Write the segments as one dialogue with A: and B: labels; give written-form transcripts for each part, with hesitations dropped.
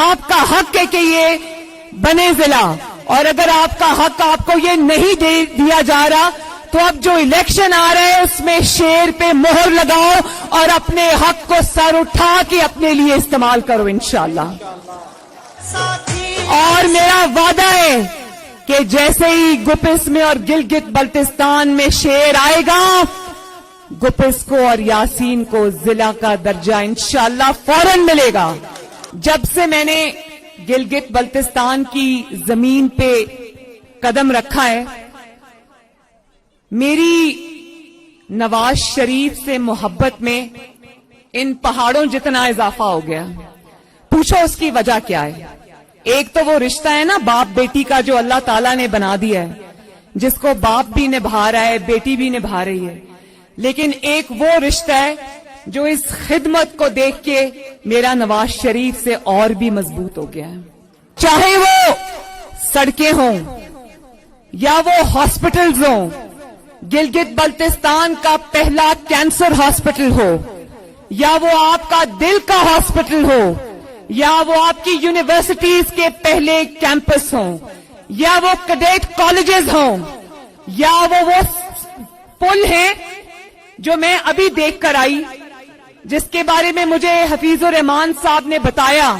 A: آپ کا حق ہے کہ یہ بنے ضلع، اور اگر آپ کا حق آپ کو یہ نہیں دیا جا رہا تو اب جو الیکشن آ رہے ہیں اس میں شیر پہ مہر لگاؤ اور اپنے حق کو سر اٹھا کے اپنے لیے استعمال کرو انشاءاللہ۔ اور میرا وعدہ ہے کہ جیسے ہی گپس میں اور گلگت بلتستان میں شیر آئے گا، گپس کو اور یاسین کو ضلع کا درجہ انشاءاللہ فوراً ملے گا۔ جب سے میں نے گلگت بلتستان کی زمین پہ قدم رکھا ہے، میری نواز شریف سے محبت میں ان پہاڑوں جتنا اضافہ ہو گیا۔ پوچھو اس کی وجہ کیا ہے؟ ایک تو وہ رشتہ ہے نا باپ بیٹی کا جو اللہ تعالیٰ نے بنا دیا ہے، جس کو باپ بھی نبھا رہا ہے، بیٹی بھی نبھا رہی ہے، لیکن ایک وہ رشتہ ہے جو اس خدمت کو دیکھ کے میرا نواز شریف سے اور بھی مضبوط ہو گیا ہے۔ چاہے وہ سڑکیں ہوں یا وہ ہاسپٹلز ہوں، گلگت بلتستان کا پہلا کینسر ہاسپٹل ہو، یا وہ آپ کا دل کا ہاسپٹل ہو، یا وہ آپ کی یونیورسٹیز کے پہلے کیمپس ہوں، یا وہ کیڈیٹ کالجز ہوں، یا وہ پل ہیں جو میں ابھی دیکھ کر آئی، جس کے بارے میں مجھے حفیظ الرحمان صاحب نے بتایا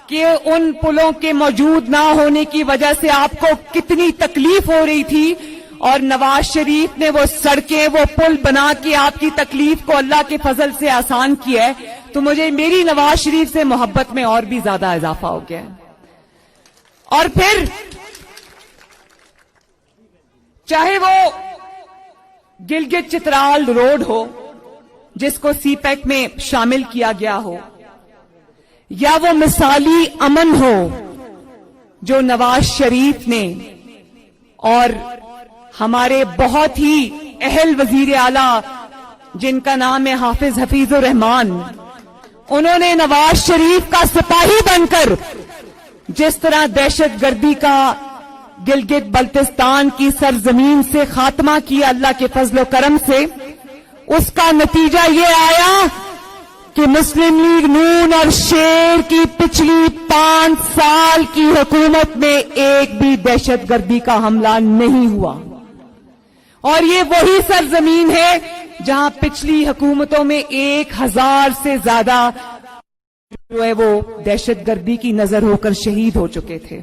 A: کہ ان پلوں کے موجود نہ ہونے کی وجہ سے آپ کو کتنی تکلیف ہو رہی تھی، اور نواز شریف نے وہ سڑکیں، وہ پل بنا کے آپ کی تکلیف کو اللہ کے فضل سے آسان کیا ہے، تو مجھے میری نواز شریف سے محبت میں اور بھی زیادہ اضافہ ہو گیا ہے۔ اور پھر چاہے وہ گلگت چترال روڈ ہو جس کو سی پیک میں شامل کیا گیا ہو، یا وہ مثالی امن ہو جو نواز شریف نے اور ہمارے بہت ہی اہل وزیر اعلیٰ جن کا نام ہے حافظ حفیظ الرحمان، انہوں نے نواز شریف کا سپاہی بن کر جس طرح دہشت گردی کا گلگت بلتستان کی سرزمین سے خاتمہ کیا اللہ کے فضل و کرم سے، اس کا نتیجہ یہ آیا کہ مسلم لیگ نون اور شیر کی پچھلی 5 سال کی حکومت میں ایک بھی دہشت گردی کا حملہ نہیں ہوا، اور یہ وہی سرزمین ہے جہاں پچھلی حکومتوں میں 1000 سے زیادہ جو ہے وہ دہشت گردی کی نظر ہو کر شہید ہو چکے تھے،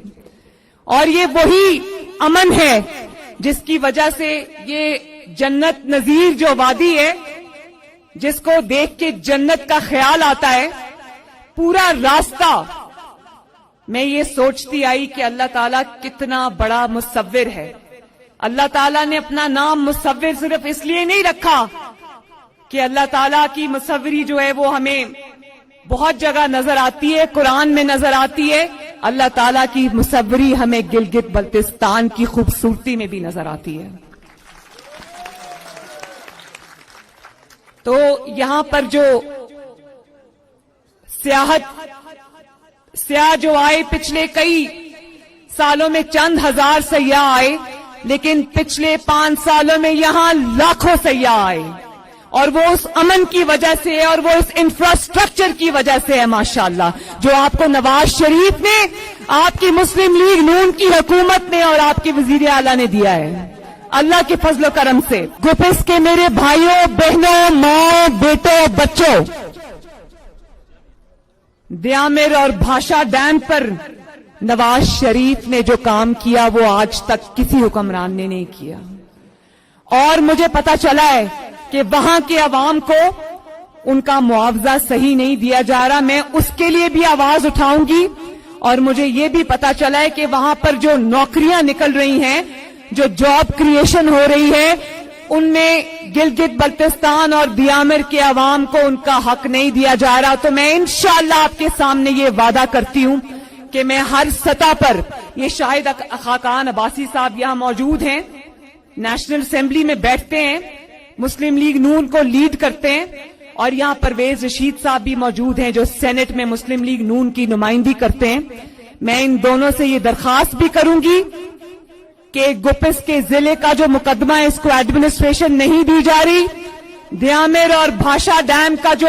A: اور یہ وہی امن ہے جس کی وجہ سے یہ جنت نظیر جو وادی ہے جس کو دیکھ کے جنت کا خیال آتا ہے، پورا راستہ میں یہ سوچتی آئی کہ اللہ تعالیٰ کتنا بڑا مصور ہے۔ اللہ تعالیٰ نے اپنا نام مصور صرف اس لیے نہیں رکھا کہ اللہ تعالیٰ کی مصوری جو ہے وہ ہمیں بہت جگہ نظر آتی ہے، قرآن میں نظر آتی ہے، اللہ تعالیٰ کی مصوری ہمیں گلگت بلتستان کی خوبصورتی میں بھی نظر آتی ہے۔ تو یہاں پر جو سیاح جو آئے، پچھلے کئی سالوں میں چند ہزار سیاح آئے، لیکن پچھلے 5 سالوں میں یہاں لاکھوں سیاح آئے، اور وہ اس امن کی وجہ سے اور وہ اس انفراسٹرکچر کی وجہ سے ہے ماشاءاللہ، جو آپ کو نواز شریف نے، آپ کی مسلم لیگ نون کی حکومت نے اور آپ کے وزیر اعلیٰ نے دیا ہے اللہ کے فضل و کرم سے۔ گپس کے میرے بھائیوں بہنوں، ماں بیٹوں بچوں، دیامر اور بھاشا ڈیم پر نواز شریف نے جو کام کیا وہ آج تک کسی حکمران نے نہیں کیا، اور مجھے پتا چلا ہے کہ وہاں کے عوام کو ان کا معاوضہ صحیح نہیں دیا جا رہا، میں اس کے لیے بھی آواز اٹھاؤں گی، اور مجھے یہ بھی پتا چلا ہے کہ وہاں پر جو نوکریاں نکل رہی ہیں، جو جاب کریشن ہو رہی ہے، ان میں گلگت بلتستان اور دیامر کے عوام کو ان کا حق نہیں دیا جا رہا۔ تو میں انشاءاللہ آپ کے سامنے یہ وعدہ کرتی ہوں کہ میں ہر سطح پر، یہ شاہد خاقان عباسی صاحب یہاں موجود ہیں، نیشنل اسمبلی میں بیٹھتے ہیں، مسلم لیگ نون کو لیڈ کرتے ہیں، اور یہاں پرویز رشید صاحب بھی موجود ہیں جو سینٹ میں مسلم لیگ نون کی نمائندگی کرتے ہیں۔ میں ان دونوں سے یہ درخواست بھی کروں گی کہ گپس کے ضلع کا جو مقدمہ ہے اس کو ایڈمنسٹریشن نہیں دی جا رہی، دیامر اور بھاشا ڈیم کا جو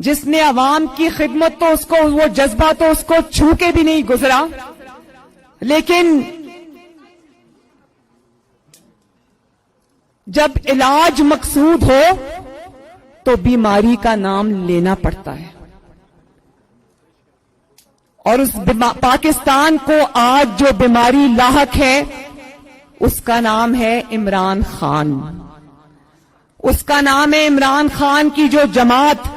A: جس نے عوام کی خدمت تو اس کو وہ جذبہ تو اس کو چھو کے بھی نہیں گزرا، لیکن جب علاج مقصود ہو تو بیماری کا نام لینا پڑتا ہے، اور اس پاکستان کو آج جو بیماری لاحق ہے اس کا نام ہے عمران خان۔ اس کا نام ہے عمران خان کی جو جماعت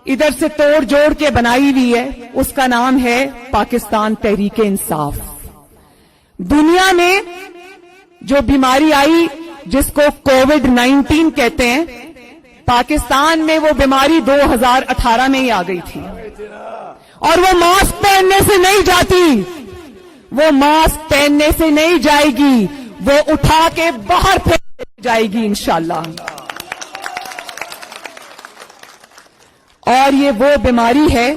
A: ادھر سے توڑ جوڑ کے بنائی ہوئی ہے، اس کا نام ہے پاکستان تحریک انصاف۔ دنیا میں جو بیماری آئی جس کو کووڈ-19 کہتے ہیں، پاکستان میں وہ بیماری 2018 میں ہی آ گئی تھی، اور وہ ماسک پہننے سے نہیں جاتی، وہ ماسک پہننے سے نہیں جائے گی، وہ اٹھا کے باہر پھینک جائے گی انشاءاللہ۔ اور یہ وہ بیماری ہے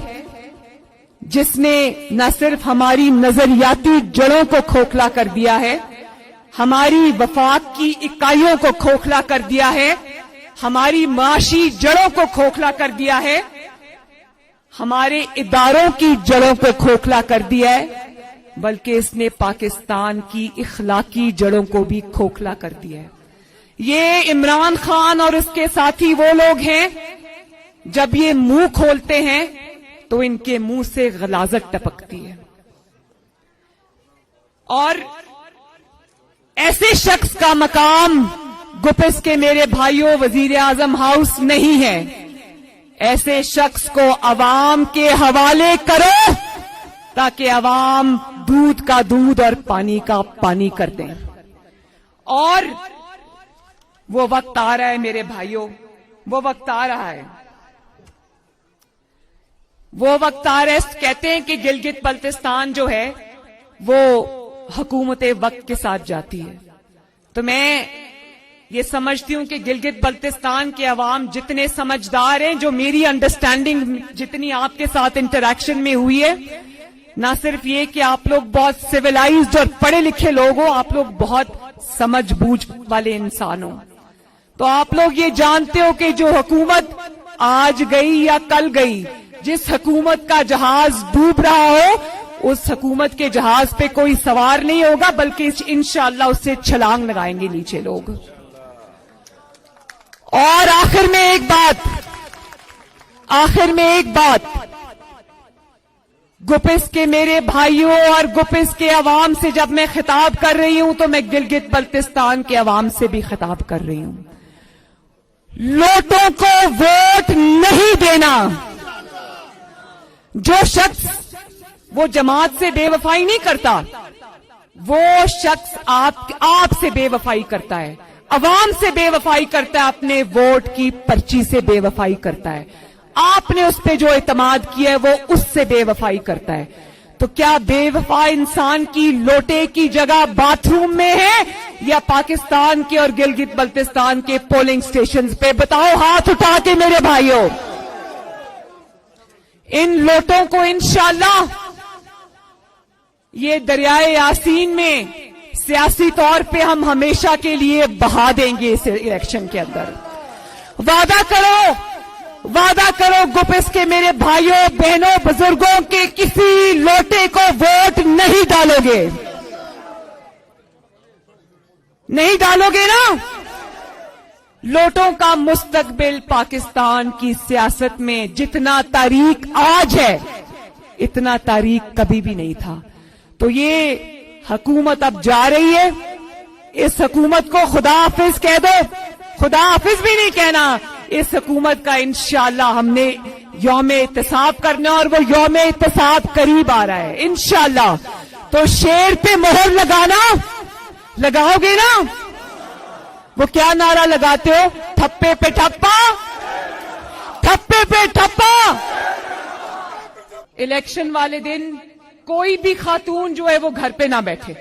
A: جس نے نہ صرف ہماری نظریاتی جڑوں کو کھوکھلا کر دیا ہے، ہماری وفاق کی اکائیوں کو کھوکھلا کر دیا ہے، ہماری معاشی جڑوں کو کھوکھلا کر دیا ہے، ہمارے اداروں کی جڑوں کو کھوکھلا کر دیا ہے، بلکہ اس نے پاکستان کی اخلاقی جڑوں کو بھی کھوکھلا کر دیا ہے۔ یہ عمران خان اور اس کے ساتھی وہ لوگ ہیں جب یہ منہ کھولتے ہیں تو ان کے منہ سے غلاظت ٹپکتی ہے، اور ایسے شخص کا مقام گپس کے میرے بھائیوں وزیر اعظم ہاؤس نہیں ہے۔ ایسے شخص کو عوام کے حوالے کرو تاکہ عوام دودھ کا دودھ اور پانی کا پانی کر دیں۔ اور وہ وقت آ رہا ہے میرے بھائیوں، وہ وقت آ رہا ہے، وہ وقت آ رہا ہے۔ کہتے ہیں کہ گلگت بلتستان جو ہے وہ حکومت وقت کے ساتھ جاتی ہے، تو میں یہ سمجھتی ہوں کہ گلگت بلتستان کے عوام جتنے سمجھدار ہیں، جو میری انڈرسٹینڈنگ جتنی آپ کے ساتھ انٹریکشن میں ہوئی ہے، نہ صرف یہ کہ آپ لوگ بہت سویلائزڈ اور پڑھے لکھے لوگ ہو، آپ لوگ بہت سمجھ بوجھ والے انسان ہو، تو آپ لوگ یہ جانتے ہو کہ جو حکومت آج گئی یا کل گئی، جس حکومت کا جہاز ڈوب رہا ہو، اس حکومت کے جہاز پہ کوئی سوار نہیں ہوگا، بلکہ انشاءاللہ اس سے چھلانگ لگائیں گے نیچے لوگ۔ اور آخر میں ایک بات گپس کے میرے بھائیوں اور گپس کے عوام سے جب میں خطاب کر رہی ہوں تو میں گلگت بلتستان کے عوام سے بھی خطاب کر رہی ہوں۔ لوٹوں کو ووٹ نہیں دینا۔ جو شخص وہ جماعت سے بے وفائی نہیں کرتا، وہ شخص آپ سے بے وفائی کرتا ہے، عوام سے بے وفائی کرتا ہے، اپنے ووٹ کی پرچی سے بے وفائی کرتا ہے، آپ نے اس پہ جو اعتماد کیا ہے وہ اس سے بے وفائی کرتا ہے۔ تو کیا بے وفا انسان کی لوٹے کی جگہ باتھ روم میں ہے یا پاکستان کے اور گلگت بلتستان کے پولنگ سٹیشنز پہ؟ بتاؤ ہاتھ اٹھا کے میرے بھائیوں۔ ان لوٹوں کو انشاءاللہ یہ دریائے یاسین میں سیاسی طور پہ ہم ہمیشہ کے لیے بہا دیں گے اس الیکشن کے اندر۔ وعدہ کرو گپس کے میرے بھائیوں بہنوں بزرگوں کے کسی لوٹے کو ووٹ نہیں ڈالو گے، نہیں ڈالو گے نا؟ لوٹوں کا مستقبل پاکستان کی سیاست میں جتنا تاریک آج ہے اتنا تاریک کبھی بھی نہیں تھا۔ تو یہ حکومت اب جا رہی ہے، اس حکومت کو خدا حافظ کہہ دو، خدا حافظ بھی نہیں کہنا، اس حکومت کا انشاءاللہ ہم نے یوم احتساب کرنا، اور وہ یوم احتساب قریب آ رہا ہے انشاءاللہ۔ تو شیر پہ مہر لگاؤ گے نا؟ وہ کیا نعرہ لگاتے ہو؟ ٹھپے پہ ٹھپا، ٹھپے پہ ٹھپا۔ الیکشن والے دن کوئی بھی خاتون جو ہے وہ گھر پہ نہ بیٹھے،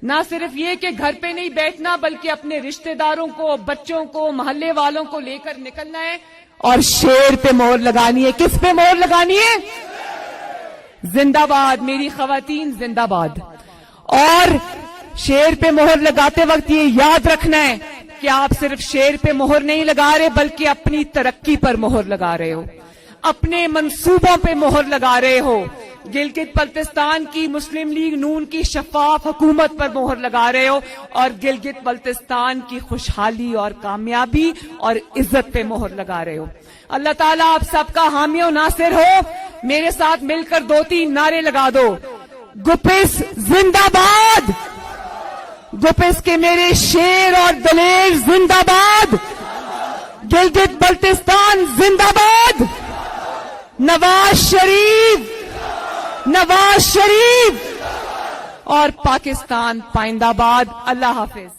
A: نہ صرف یہ کہ گھر پہ نہیں بیٹھنا بلکہ اپنے رشتہ داروں کو، بچوں کو، محلے والوں کو لے کر نکلنا ہے اور شیر پہ مہر لگانی ہے۔ کس پہ مہر لگانی ہے؟ زندہ باد میری خواتین، زندہ باد۔ اور شیر پہ مہر لگاتے وقت یہ یاد رکھنا ہے کہ آپ صرف شیر پہ مہر نہیں لگا رہے بلکہ اپنی ترقی پر مہر لگا رہے ہو۔ اپنے منصوبوں پہ مہر لگا رہے ہو. گلگت بلتستان کی مسلم لیگ نون کی شفاف حکومت پر مہر لگا رہے ہو اور گلگت بلتستان کی خوشحالی اور کامیابی اور عزت پہ مہر لگا رہے ہو. اللہ تعالیٰ آپ سب کا حامی و ناصر ہو. میرے ساتھ مل کر 2-3 نعرے لگا دو. گپس زندہ باد, گپس کے میرے شیر اور دلیر زندہ باد, گلگت بلتستان زندہ باد, نواز شریف, نواز شریف اور پاکستان پائندہ باد. اللہ حافظ.